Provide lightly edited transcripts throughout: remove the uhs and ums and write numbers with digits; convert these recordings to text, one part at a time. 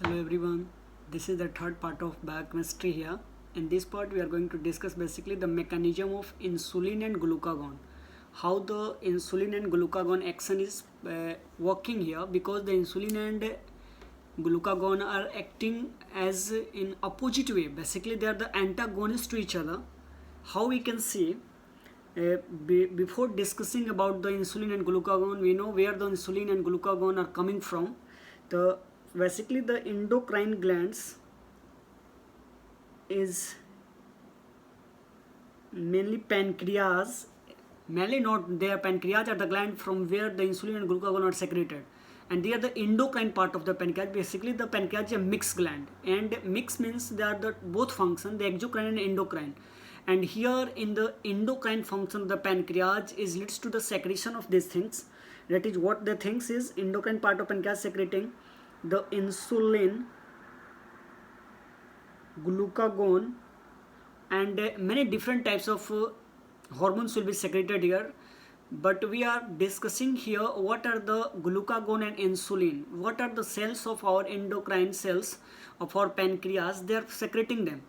Hello everyone, this is the third part of biochemistry here. In this part we are going to discuss basically the mechanism of insulin and glucagon. How the insulin and glucagon action is working here, because the insulin and glucagon are acting as in opposite way. Basically they are the antagonists to each other. How we can see, before discussing about the insulin and glucagon, we know where the insulin and glucagon are coming from. The basically the endocrine glands is mainly pancreas, mainly not their pancreas are the gland from where the insulin and glucagon are secreted, and they are the endocrine part of the pancreas. Basically the pancreas is a mixed gland, and mix means they are the both function, the exocrine and endocrine. And here in the endocrine function, the pancreas is leads to the secretion of these things. That is what the things is endocrine part of pancreas secreting the insulin, glucagon, and many different types of hormones will be secreted here. But we are discussing here what are the glucagon and insulin, what are the cells of our endocrine cells of our pancreas, they are secreting them.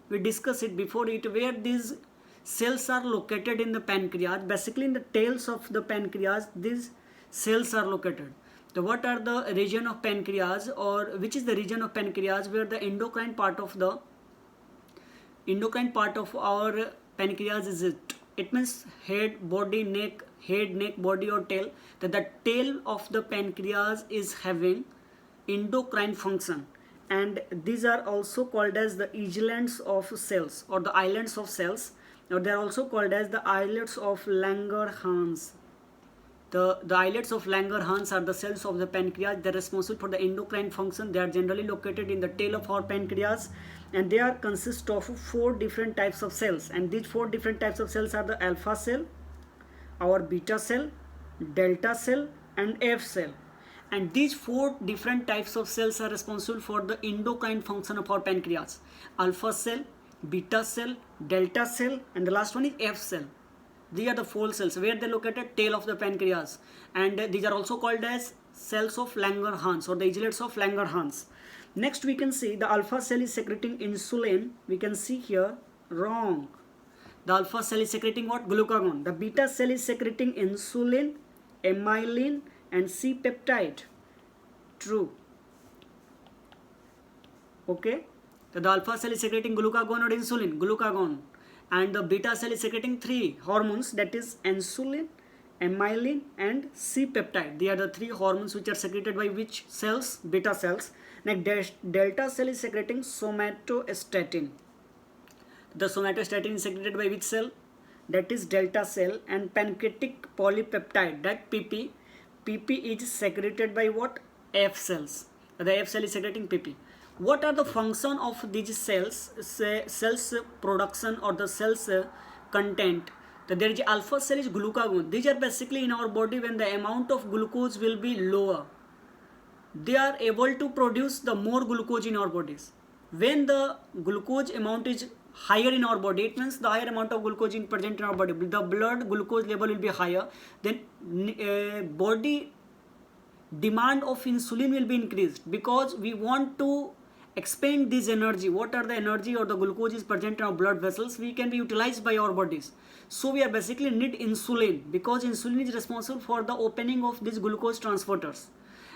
We discussed it before it, where these cells are located in the pancreas. Basically in the tails of the pancreas these cells are located. So what are the region of pancreas, or which is the region of pancreas where the endocrine part of our pancreas is it? It means head, body, neck, head, neck, body or tail. That the tail of the pancreas is having endocrine function, and these are also called as the islands of cells or the islands of cells, or they are also called as the islets of Langerhans. The islets of Langerhans are the cells of the pancreas. They are responsible for the endocrine function. They are generally located in the tail of our pancreas, and they are consist of 4 different types of cells. And these 4 different types of cells are the alpha cell, our beta cell, delta cell, and F cell. And these 4 different types of cells are responsible for the endocrine function of our pancreas: alpha cell, beta cell, delta cell, and the last one is F cell. These are the 4 cells where they located tail of the pancreas, and these are also called as cells of Langerhans or the islets of Langerhans. Next we can see the alpha cell is secreting insulin. We can see here, wrong. The alpha cell is secreting what? Glucagon. The beta cell is secreting insulin, amylin, and C-peptide. True. Okay. So the alpha cell is secreting glucagon or insulin? Glucagon. And the beta cell is secreting 3 hormones, that is insulin, amylin, and C-peptide. They are the 3 hormones which are secreted by which cells? Beta cells. Next, delta cell is secreting somatostatin. The somatostatin is secreted by which cell? That is delta cell. And pancreatic polypeptide, that PP is secreted by what? F cells. The F cell is secreting PP. What are the function of these cells? Cells production or the cells content. So there is alpha cell is glucagon. These are basically in our body when the amount of glucose will be lower, they are able to produce the more glucose in our bodies. When the glucose amount is higher in our body, it means the higher amount of glucose is present in our body, the blood glucose level will be higher, then body demand of insulin will be increased, because we want to expend this energy. What are the energy or the glucose is present in our blood vessels, we can be utilized by our bodies. So we are basically need insulin, because insulin is responsible for the opening of these glucose transporters.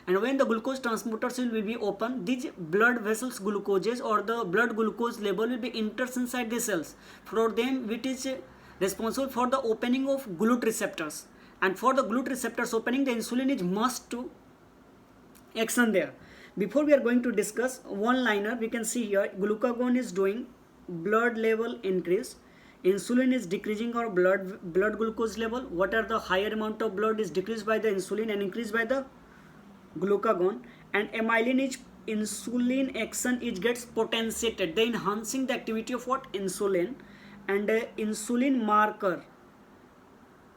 And when the glucose transporters will be open, these blood vessels glucoses or the blood glucose level will be enters inside the cells. For them, which is responsible for the opening of GLUT receptors. And for the GLUT receptors opening, the insulin is must to action there. Before we are going to discuss one liner, we can see here glucagon is doing blood level increase, insulin is decreasing our blood glucose level. What are the higher amount of blood is decreased by the insulin and increased by the glucagon. And amylin is insulin action, it gets potentiated, the enhancing the activity of what? Insulin. And insulin marker,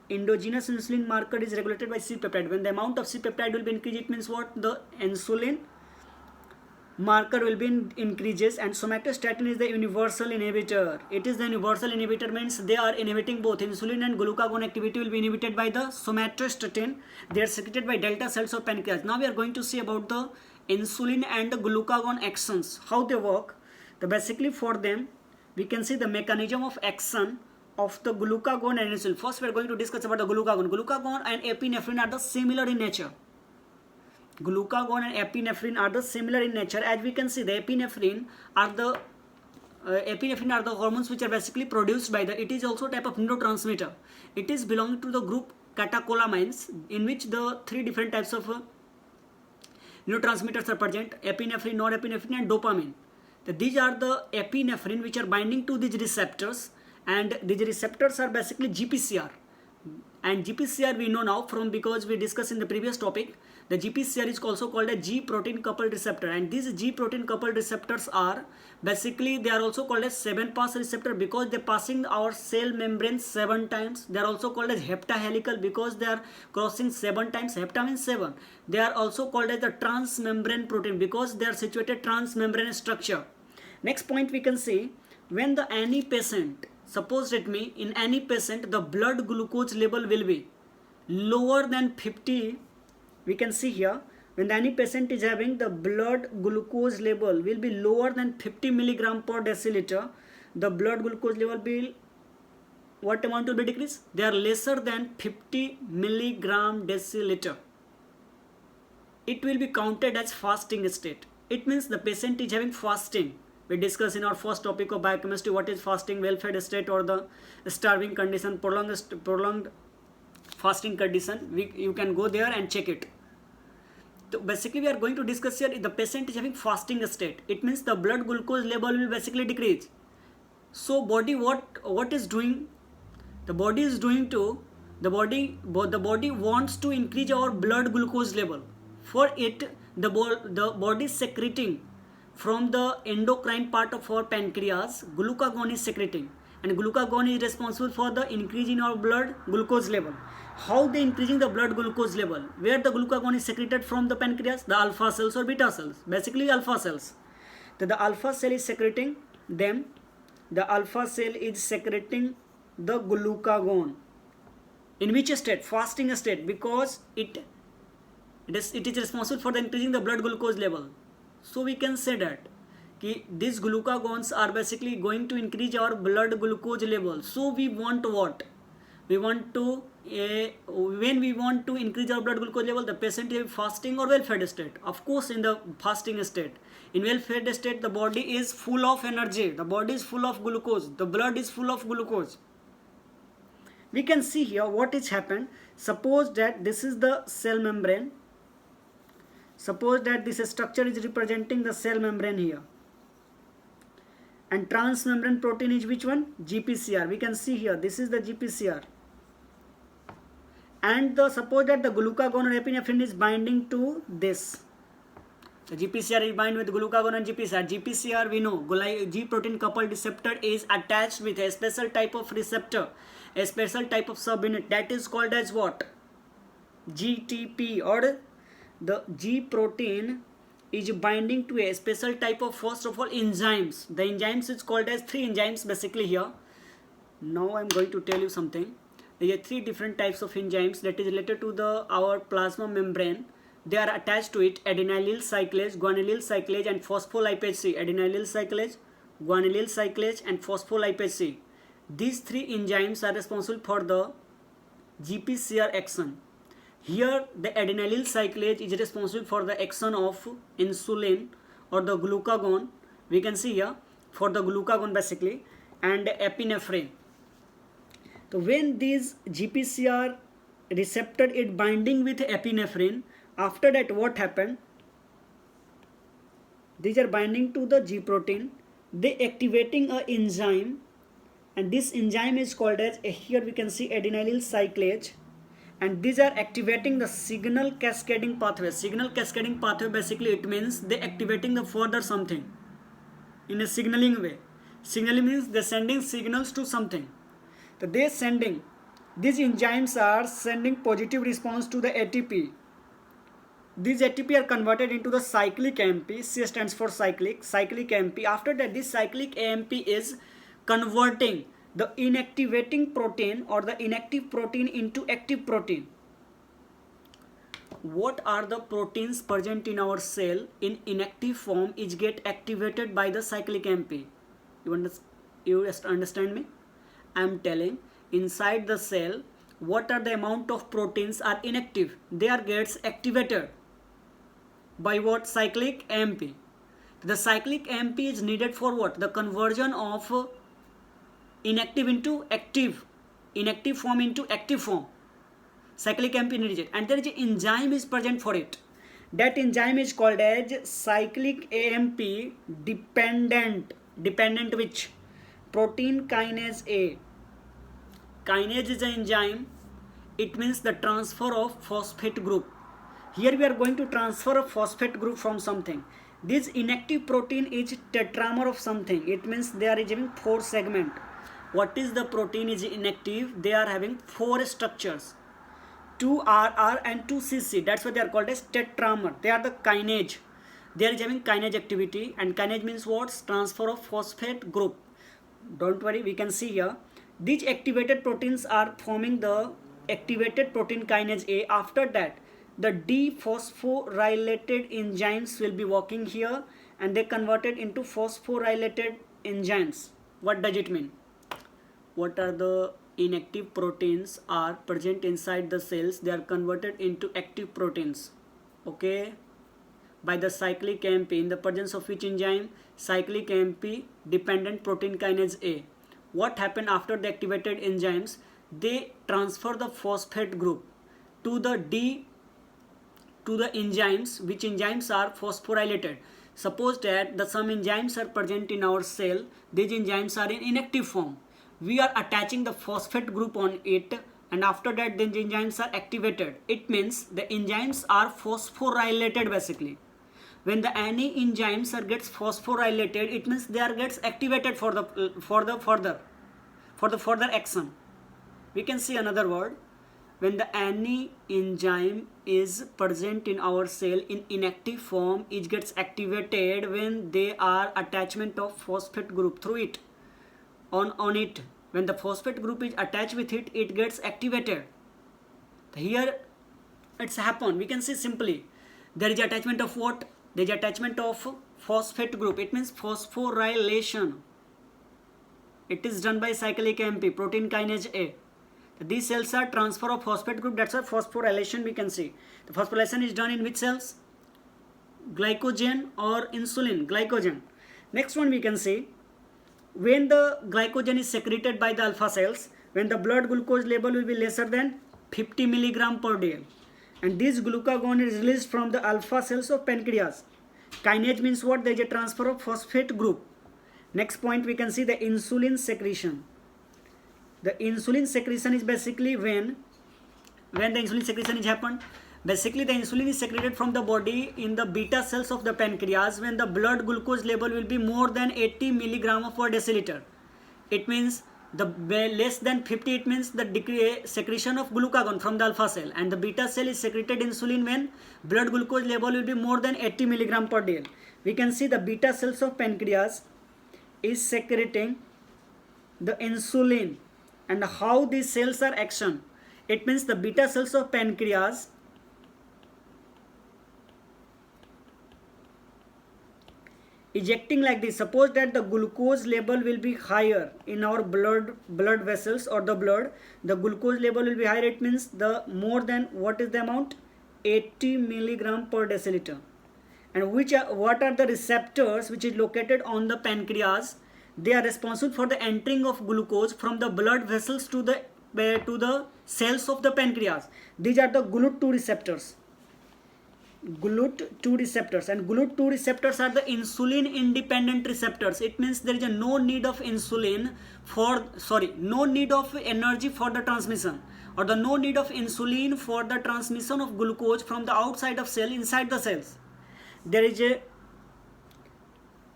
endogenous insulin marker is regulated by C-peptide. When the amount of C-peptide will be increased, it means what? The insulin marker will be increases. And somatostatin is the universal inhibitor. It is the universal inhibitor, means they are inhibiting both insulin and glucagon activity will be inhibited by the somatostatin. They are secreted by delta cells of pancreas. Now we are going to see about the insulin and glucagon actions. How they work? So basically for them, we can see the mechanism of action of the glucagon and insulin. First we are going to discuss about the glucagon. Glucagon and epinephrine are the similar in nature. Glucagon and epinephrine are the similar in nature. As we can see, the epinephrine are the hormones which are basically produced by the, it is also a type of neurotransmitter. It is belonging to the group catecholamines, in which the three different types of neurotransmitters are present: epinephrine, norepinephrine and dopamine. So these are the epinephrine which are binding to these receptors, and these receptors are basically GPCR. And GPCR we know now from, because we discussed in the previous topic, the GPCR is also called a G protein coupled receptor, and these G protein coupled receptors are basically, they are also called as 7-pass receptor because they are passing our cell membrane 7 times. They are also called as heptahelical because they are crossing 7 times. Hepta means 7. They are also called as the transmembrane protein because they are situated transmembrane structure. Next point we can see, when the any patient, suppose let me, in any patient the blood glucose level will be lower than 50, we can see here, when any patient is having the blood glucose level will be lower than 50 milligram per deciliter, the blood glucose level will, what amount will be decreased? They are lesser than 50 milligram deciliter. It will be counted as fasting state. It means the patient is having fasting. We discussed in our first topic of biochemistry what is fasting, well-fed state or the starving condition, prolonged fasting condition. You can go there and check it. So basically we are going to discuss here, the patient is having fasting state. It means the blood glucose level will basically decrease. So body what is doing? The body is doing to, the body wants to increase our blood glucose level. For it, the body is secreting from the endocrine part of our pancreas, glucagon is secreting, and glucagon is responsible for the increase in our blood glucose level. How they increasing the blood glucose level? Where the glucagon is secreted from the pancreas? The alpha cells or beta cells? Basically alpha cells. So the alpha cell is secreting them. The alpha cell is secreting the glucagon. In which state? Fasting state, because it is responsible for the increasing the blood glucose level. So we can say that these glucagons are basically going to increase our blood glucose level. So we want what? We want to, when we want to increase our blood glucose level, the patient is fasting or well-fed state. Of course, in the fasting state. In well-fed state, the body is full of energy. The body is full of glucose. The blood is full of glucose. We can see here what is happened. Suppose that this is the cell membrane. Suppose that this structure is representing the cell membrane here. And transmembrane protein is which one? GPCR. We can see here, this is the GPCR. And suppose that the glucagon or epinephrine is binding to this. The GPCR is bind with glucagon and GPCR. GPCR we know, G protein coupled receptor is attached with a special type of receptor, a special type of subunit that is called as what? GTP, or the G protein is binding to a special type of, first of all, enzymes. The enzymes is called as 3 enzymes basically here. Now I am going to tell you something. There are 3 different types of enzymes that is related to our plasma membrane. They are attached to it: adenylyl cyclase, guanylyl cyclase and phospholipase C. Adenylyl cyclase, guanylyl cyclase and phospholipase C. These 3 enzymes are responsible for the GPCR action. Here the adenylyl cyclase is responsible for the action of insulin or the glucagon. We can see here for the glucagon basically, and epinephrine. So when these GPCR receptor is binding with epinephrine, after that what happened? These are binding to the G protein. They activating a enzyme, and this enzyme is called as, here we can see adenylyl cyclase. And these are activating the signal cascading pathway. Signal cascading pathway basically it means they activating the further something in a signaling way. Signaling means they sending signals to something. So they sending, these enzymes are sending positive response to the ATP. These ATP are converted into the cyclic AMP. C stands for cyclic AMP. After that, this cyclic AMP is converting the inactivating protein or the inactive protein into active protein. what are the proteins present in our cell in inactive form is get activated by the cyclic AMP? You understand me? I am telling, inside the cell, what are the amount of proteins are inactive? They are gets activated by what? Cyclic AMP. The cyclic AMP is needed for what? The conversion of inactive into active, inactive form into active form. Cyclic AMP needed, and there is an enzyme is present for it. That enzyme is called as cyclic AMP dependent. Dependent which? Protein kinase A. Kinase is an enzyme. It means the transfer of phosphate group. Here we are going to transfer a phosphate group from something. This inactive protein is tetramer of something. It means they are having 4 segments. What is the protein is inactive? They are having 4 structures. 2RR and 2CC. That's why they are called as tetramer. They are the kinase. They are having kinase activity, and kinase means what? Transfer of phosphate group. Don't worry, we can see here. These activated proteins are forming the activated protein kinase A. After that, the dephosphorylated enzymes will be working here, and they converted into phosphorylated enzymes. What does it mean? What are the inactive proteins are present inside the cells? They are converted into active proteins. Okay, by the cyclic AMP, in the presence of which enzyme? Cyclic AMP dependent protein kinase A. What happened after the activated enzymes? They transfer the phosphate group to the enzymes, which enzymes are phosphorylated. Suppose that the some enzymes are present in our cell. These enzymes are in inactive form. We are attaching the phosphate group on it, and after that the enzymes are activated. It means the enzymes are phosphorylated basically. When the any enzymes are gets phosphorylated, it means they are gets activated for the further action. We can see another word. When the any enzyme is present in our cell in inactive form, it gets activated when they are attachment of phosphate group through it. On it, when the phosphate group is attached with it, it gets activated. Here it's happened. We can see simply there is attachment of what? There is attachment of phosphate group. It means phosphorylation. It is done by cyclic AMP, protein kinase A. These cells are transfer of phosphate group. That's why phosphorylation we can see. The phosphorylation is done in which cells? Glycogen or insulin? Glycogen. Next one we can see. When the glycogen is secreted by the alpha cells, when the blood glucose level will be lesser than 50 mg per day, and this glucagon is released from the alpha cells of pancreas. Kinase means what? There is a transfer of phosphate group. Next point we can see the insulin secretion. The insulin secretion is basically when the insulin secretion is happened. Basically the insulin is secreted from the body in the beta cells of the pancreas when the blood glucose level will be more than 80 mg per deciliter. It means the less than 50, it means the secretion of glucagon from the alpha cell, and the beta cell is secreted insulin when blood glucose level will be more than 80 mg per day. We can see the beta cells of pancreas is secreting the insulin, and how these cells are action. It means the beta cells of pancreas ejecting like this. Suppose that the glucose level will be higher in our blood vessels or the blood. The glucose level will be higher. It means the more than, what is the amount? 80 mg per deciliter. And what are the receptors which is located on the pancreas? They are responsible for the entering of glucose from the blood vessels to the cells of the pancreas. These are the GLUT2 receptors. GLUT2 receptors, and GLUT2 receptors are the insulin independent receptors. It means there is no need of no need of energy for the transmission, or the no need of insulin for the transmission of glucose from the outside of cell inside the cells. There is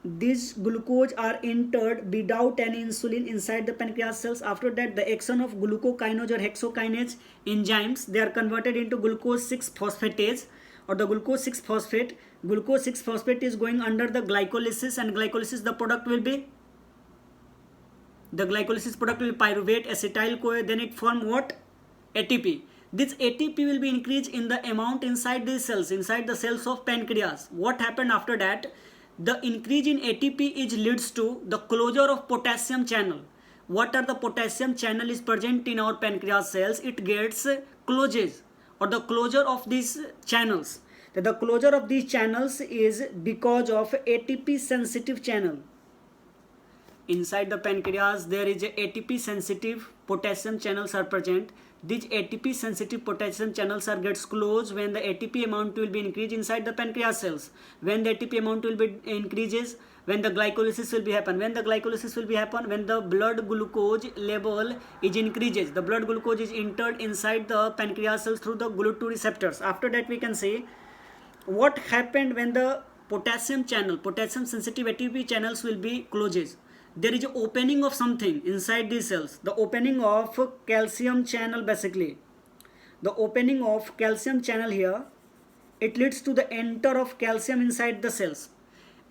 these glucose are entered without any insulin inside the pancreas cells. After that, the action of glucokinase or hexokinase enzymes, they are converted into glucose 6 phosphatase or the glucose 6 phosphate. Glucose 6 phosphate is going under the glycolysis, and glycolysis the product will be pyruvate acetyl CoA. Then it form what? ATP. This ATP will be increased in the amount inside the cells of pancreas. What happened after that? The increase in ATP is leads to the closure of potassium channel. What are the potassium channel is present in our pancreas cells? It gets closes, or the closure of these channels. The closure of these channels is because of ATP sensitive channel. Inside the pancreas there is a ATP sensitive potassium channels are present. These ATP sensitive potassium channels are gets closed when the ATP amount will be increased inside the pancreas cells. When the ATP amount will be increases, when the glycolysis will be happen. When the glycolysis will be happen, when the blood glucose level is increases, the blood glucose is entered inside the pancreas cells through the GLUT2 receptors. After that we can say what happened when the potassium channel, potassium sensitive ATP channels will be closes. There is an opening of something inside these cells, the opening of calcium channel. Basically the opening of calcium channel here, it leads to the enter of calcium inside the cells,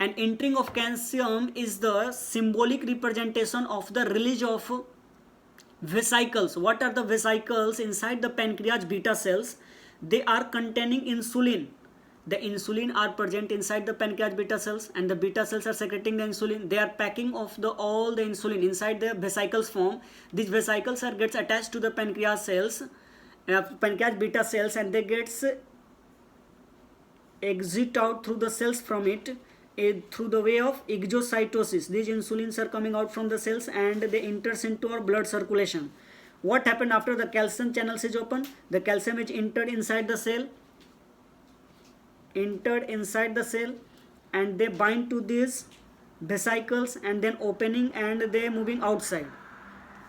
and entering of calcium is the symbolic representation of the release of vesicles. What are the vesicles inside the pancreas beta cells? They are containing insulin. The insulin are present inside the pancreas beta cells, and the beta cells are secreting the insulin. They are packing of the all the insulin inside the vesicles form. These vesicles are gets attached to the pancreas cells, pancreas beta cells, and they gets exit out through the cells from it through the way of exocytosis. These insulins are coming out from the cells and they enters into our blood circulation. What happened after the calcium channels is open? The calcium is entered inside the cell, and they bind to these vesicles and then opening and they moving outside.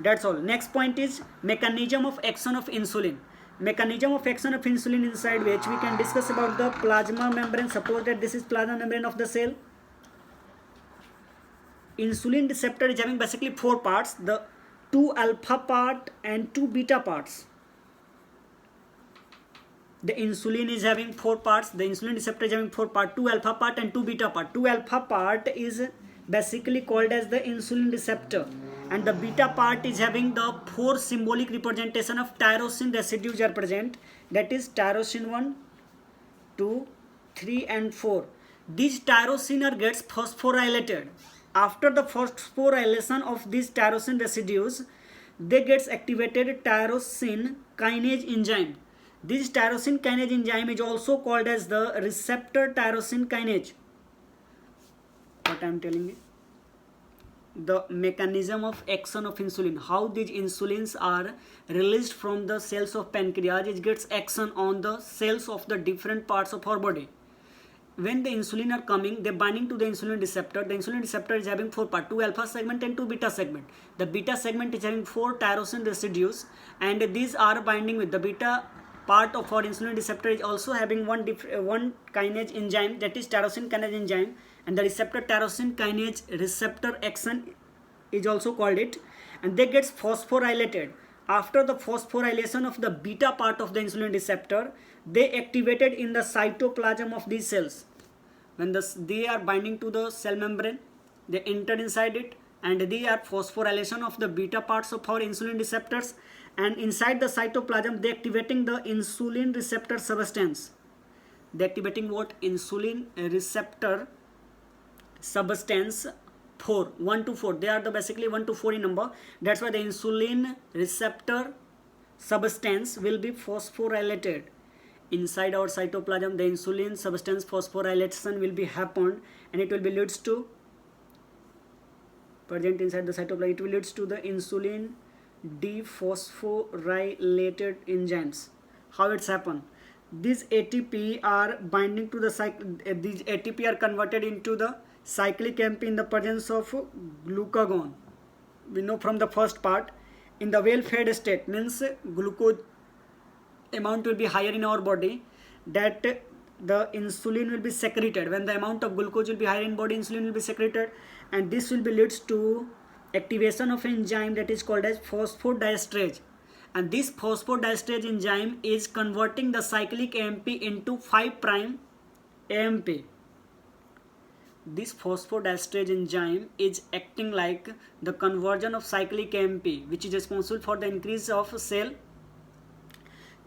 That's all. Next point is mechanism of action of insulin. Mechanism of action of insulin, inside which we can discuss about the plasma membrane. Suppose that this is plasma membrane of the cell. Insulin receptor is having basically 4 parts, the 2 alpha part and 2 beta parts. The insulin is having 4 parts. The insulin receptor is having 4 parts, 2 alpha part and 2 beta part. 2 alpha part is basically called as the insulin receptor, and the beta part is having the 4 symbolic representation of tyrosine residues are present. That is tyrosine 1, 2, 3 and 4. These tyrosine are gets phosphorylated. After the phosphorylation of these tyrosine residues, they gets activated tyrosine kinase enzyme. This tyrosine kinase enzyme is also called as the receptor tyrosine kinase. What I am telling you, the mechanism of action of insulin, how these insulins are released from the cells of pancreas, it gets action on the cells of the different parts of our body. When the insulin are coming, they binding to the insulin receptor. The insulin receptor is having 4 parts, 2 alpha segment and 2 beta segment. The beta segment is having 4 tyrosine residues, and these are binding with the beta part of our insulin receptor is also having one kinase enzyme, that is tyrosine kinase enzyme, and the receptor tyrosine kinase receptor action is also called it, and they gets phosphorylated. After the phosphorylation of the beta part of the insulin receptor, they activated in the cytoplasm of these cells. When they are binding to the cell membrane, they enter inside it, and they are phosphorylation of the beta parts of our insulin receptors, and inside the cytoplasm they activating the insulin receptor substance. They activating what? Insulin receptor substance 4, 1 to 4. They are the basically 1 to 4 in number. That's why the insulin receptor substance will be phosphorylated. Inside our cytoplasm, the insulin substance phosphorylation will be happened, and it will be leads to present inside the cytoplasm. It will leads to the insulin dephosphorylated enzymes. How it's happened? These ATP are binding to the these ATP are converted into the cyclic AMP in the presence of glucagon. We know from the first part, in the well-fed state, means glucose amount will be higher in our body, that the insulin will be secreted. When the amount of glucose will be higher in body, insulin will be secreted, and this will be leads to activation of enzyme that is called as phosphodiesterase, and this phosphodiesterase enzyme is converting the cyclic AMP into 5' AMP. This phosphodiesterase enzyme is acting like the conversion of cyclic AMP, which is responsible for the increase of cell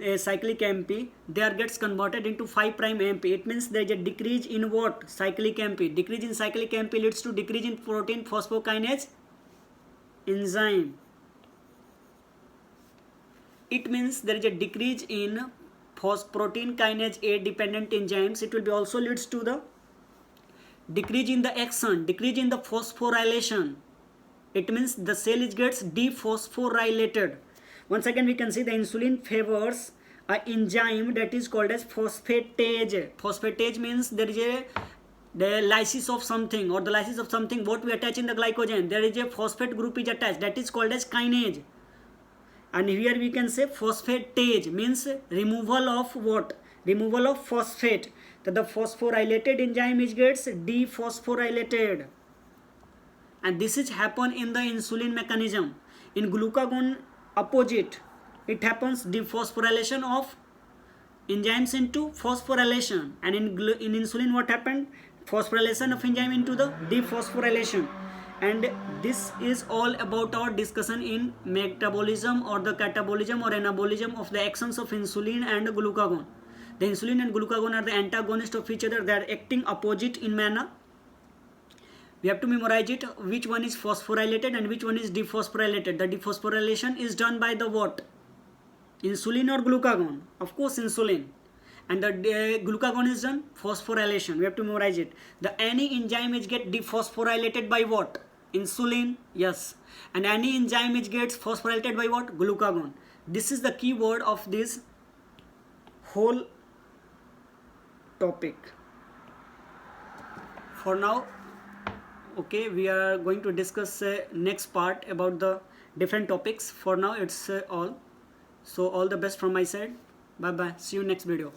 a cyclic MP, there gets converted into 5' MP. It means there is a decrease in what? Cyclic MP. Decrease in cyclic MP leads to decrease in protein phosphokinase enzyme. It means there is a decrease in protein kinase A dependent enzymes. It will be also leads to the decrease in the axon, decrease in the phosphorylation. It means the cell gets dephosphorylated. Once again we can see the insulin favors an enzyme that is called as phosphatase. Phosphatase means there is the lysis of something, or the lysis of something what we attach in the glycogen. There is a phosphate group is attached, that is called as kinase. And here we can say phosphatase means removal of what? Removal of phosphate. That the phosphorylated enzyme gets dephosphorylated. And this is happen in the insulin mechanism. In glucagon opposite, it happens dephosphorylation of enzymes into phosphorylation. And in insulin what happened? Phosphorylation of enzyme into the dephosphorylation. And this is all about our discussion in metabolism or the catabolism or anabolism of the actions of insulin and glucagon. The insulin and glucagon are the antagonists of each other. They are acting opposite in manner. We have to memorize it, which one is phosphorylated and which one is dephosphorylated. The dephosphorylation is done by the what? Insulin or glucagon? Of course insulin. And the glucagon is done phosphorylation. We have to memorize it. The any enzyme is get dephosphorylated by what? Insulin. Yes. And any enzyme is gets phosphorylated by what? Glucagon. This is the key word of this whole topic. For now, okay, we are going to discuss next part about the different topics. For now it's all. So all the best from my side. Bye bye. See you next video.